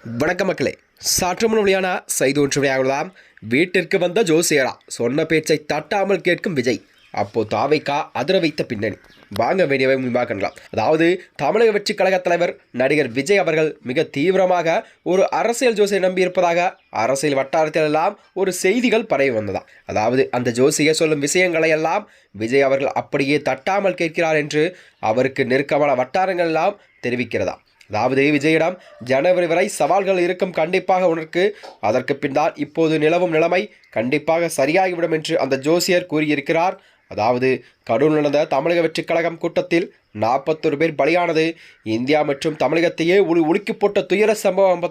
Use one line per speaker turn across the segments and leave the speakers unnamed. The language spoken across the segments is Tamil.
வணக்கம் மக்களே. சற்று முன் வெளியான செய்தி ஒன்று வெளியாகலாம். வீட்டிற்கு வந்த ஜோசியரா சொன்ன பேச்சை தட்டாமல் கேட்கும் விஜய். அப்போ தாவைக்கா அதிர வைத்த பின்னணி வாங்க வேண்டியவை விவாகலாம். அதாவது தமிழக வெற்றி கழக தலைவர் நடிகர் விஜய் அவர்கள் மிக தீவிரமாக ஒரு அரசியல் ஜோசியை நம்பியிருப்பதாக அரசியல் வட்டாரத்தில் எல்லாம் ஒரு செய்திகள் பரவி வந்ததா. அதாவது அந்த ஜோசியர் சொல்லும் விஷயங்களை எல்லாம் விஜய் அவர்கள் அப்படியே தட்டாமல் கேட்கிறார் என்று அவருக்கு நெருக்கமான வட்டாரங்கள் எல்லாம் தெரிவிக்கிறதா. அதாவது விஜயிடம் ஜனவரி வரை சவால்கள் இருக்கும் கண்டிப்பாக உனக்கு, அதற்கு பின்னால் இப்போது நிலவும் நிலைமை கண்டிப்பாக சரியாகிவிடும் என்று அந்த ஜோசியர் கூறியிருக்கிறார். அதாவது கடூர் நடந்த தமிழக வெற்றிக் கழகம் கூட்டத்தில் 41 பேர் பலியானது இந்தியா மற்றும் தமிழகத்தையே உலுக்கி போட்ட துயர சம்பவம்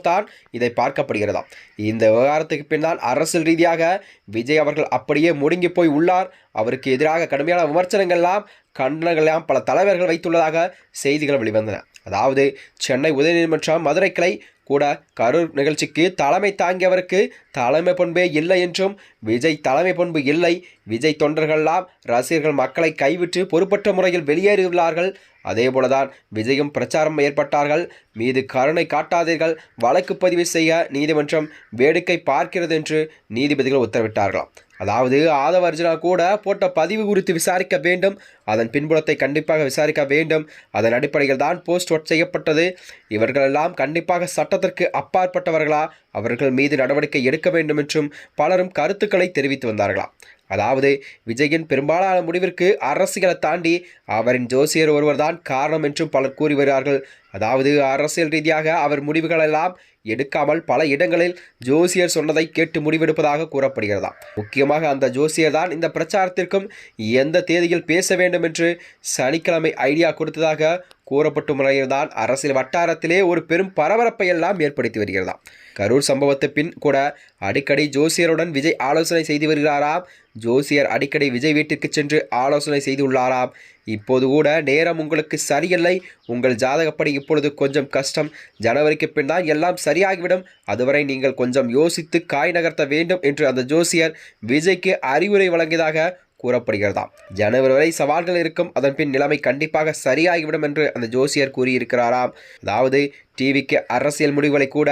இதை பார்க்கப்படுகிறதாம். இந்த விவகாரத்துக்கு பின்னால் அரசியல் ரீதியாக விஜய் அவர்கள் அப்படியே முடங்கி போய் உள்ளார். அவருக்கு எதிராக கடுமையான விமர்சனங்கள்லாம் கண்டனங்கள்லாம் பல தலைவர்கள் வைத்துள்ளதாக செய்திகள் வெளிவந்தன. அதாவது சென்னை உயர்நீதிமன்றம் மதுரை கிளை கூட கரூர் நிகழ்ச்சிக்கு தலைமை தாங்கியவருக்கு தலைமை பண்பே இல்லை என்றும், விஜய் தலைமை பண்பு இல்லை, விஜய் தொண்டர்கள்லாம் ரசிகர்கள் மக்களை கைவிட்டு பொறுப்பற்ற முறையில் வெளியேறியுள்ளார்கள், அதேபோலதான் விஜயும் பிரச்சாரம் ஏற்பட்டார்கள் மீது கருணை காட்டாதீர்கள், வழக்கு பதிவு செய்ய நீதிமன்றம் வேடிக்கை பார்க்கிறது என்று நீதிபதிகள் உத்தரவிட்டார்களாம். அதாவது ஆதவ அர்ஜுனா கூட போட்ட பதிவு குறித்து விசாரிக்க வேண்டும், அதன் பின்புலத்தை கண்டிப்பாக விசாரிக்க வேண்டும், அதன் அடிப்படையில் தான் போஸ்ட் ஒட் செய்யப்பட்டது. இவர்களெல்லாம் கண்டிப்பாக சட்டத்திற்கு அப்பாற்பட்டவர்களா, அவர்கள் மீது நடவடிக்கை எடுக்க வேண்டும் என்றும் பலரும் கருத்துக்களை தெரிவித்து வந்தார்களாம். அதாவது விஜயின் பெரும்பாலான முடிவிற்கு அரசியலை தாண்டி அவரின் ஜோசியர் ஒருவர் தான் காரணம் என்றும் பலர் கூறி வருகிறார்கள். அதாவது அரசியல் ரீதியாக அவர் முடிவுகளெல்லாம் எடுக்காமல் பல இடங்களில் ஜோசியர் சொன்னதை கேட்டு முடிவெடுப்பதாக கூறப்படுகிறதா. முக்கியமாக அந்த ஜோசியர் தான் இந்த பிரச்சாரத்திற்கும் எந்த தேதியில் பேச வேண்டும் என்று சனிக்கிழமை ஐடியா கொடுத்ததாக கூறப்பட்ட முறையில்தான் அரசியல் வட்டாரத்திலே ஒரு பெரும் பரபரப்பை எல்லாம் ஏற்படுத்தி வருகிறதாம். கரூர் சம்பவத்தை பின் கூட அடிக்கடி ஜோசியருடன் விஜய் ஆலோசனை செய்து வருகிறாராம். ஜோசியர் அடிக்கடி விஜய் வீட்டிற்கு சென்று ஆலோசனை செய்துள்ளாராம். இப்போது கூட நேரம் உங்களுக்கு சரியில்லை, உங்கள் ஜாதகப்படி இப்பொழுது கொஞ்சம் கஷ்டம், ஜனவரிக்கு பின் தான் எல்லாம் சரியாகிவிடும், அதுவரை நீங்கள் கொஞ்சம் யோசித்து காய் நகர்த்த வேண்டும் என்று அந்த ஜோசியர் விஜய்க்கு அறிவுரை வழங்கியதாக கூறப்படுகிறதாம். ஜனவரி வரை சவால்கள் இருக்கும், அதன் பின் நிலைமை கண்டிப்பாக சரியாகிவிடும் என்று அந்த ஜோசியர் கூறியிருக்கிறாராம். அதாவது டிவிக்கு அரசியல் முடிவுகளை கூட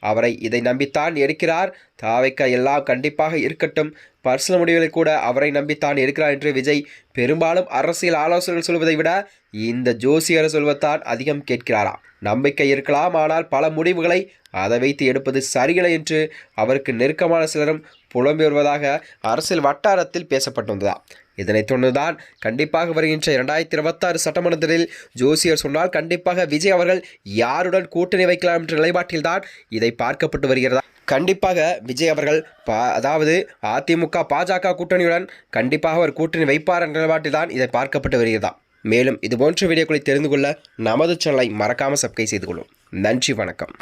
அவரை இதை நம்பித்தான் இருக்கிறார். தாவைக்க எல்லாம் கண்டிப்பாக இருக்கட்டும், பர்சனல் முடிவுகளை கூட அவரை நம்பித்தான் இருக்கிறார் என்று விஜய் பெரும்பாலும் அரசியல் ஆலோசனைகள் சொல்வதை விட இந்த ஜோசியர் சொல்வத்தான் அதிகம் கேட்கிறாராம். நம்பிக்கை இருக்கலாம், ஆனால் பல முடிவுகளை அதை வைத்து எடுப்பது சரியில்லை என்று அவருக்கு நெருக்கமான சிலரும் புலம்பி வருவதாக அரசியல் வட்டாரத்தில் பேசப்பட்டுள்ளதா. இதனைத் தொடர்ந்துதான் கண்டிப்பாக வருகின்ற 2026 சட்டமன்றத்தில் ஜோசியர் சொன்னால் கண்டிப்பாக விஜய் அவர்கள் யாருடன் கூட்டணி வைக்கலாம் என்ற நிலைப்பாட்டில்தான் இதை பார்க்கப்பட்டு வருகிறதா. கண்டிப்பாக விஜய் அவர்கள் அதாவது அதிமுக பாஜக கூட்டணியுடன் கண்டிப்பாக அவர் கூட்டணி வைப்பார் என்ற நிலைப்பாட்டில் தான் இதை பார்க்கப்பட்டு வருகிறதா. மேலும் இதுபோன்ற வீடியோக்களை தெரிந்து கொள்ள நமது சேனலை மறக்காமல் சப்ஸ்கிரைப் செய்து கொள்ளும். நன்றி, வணக்கம்.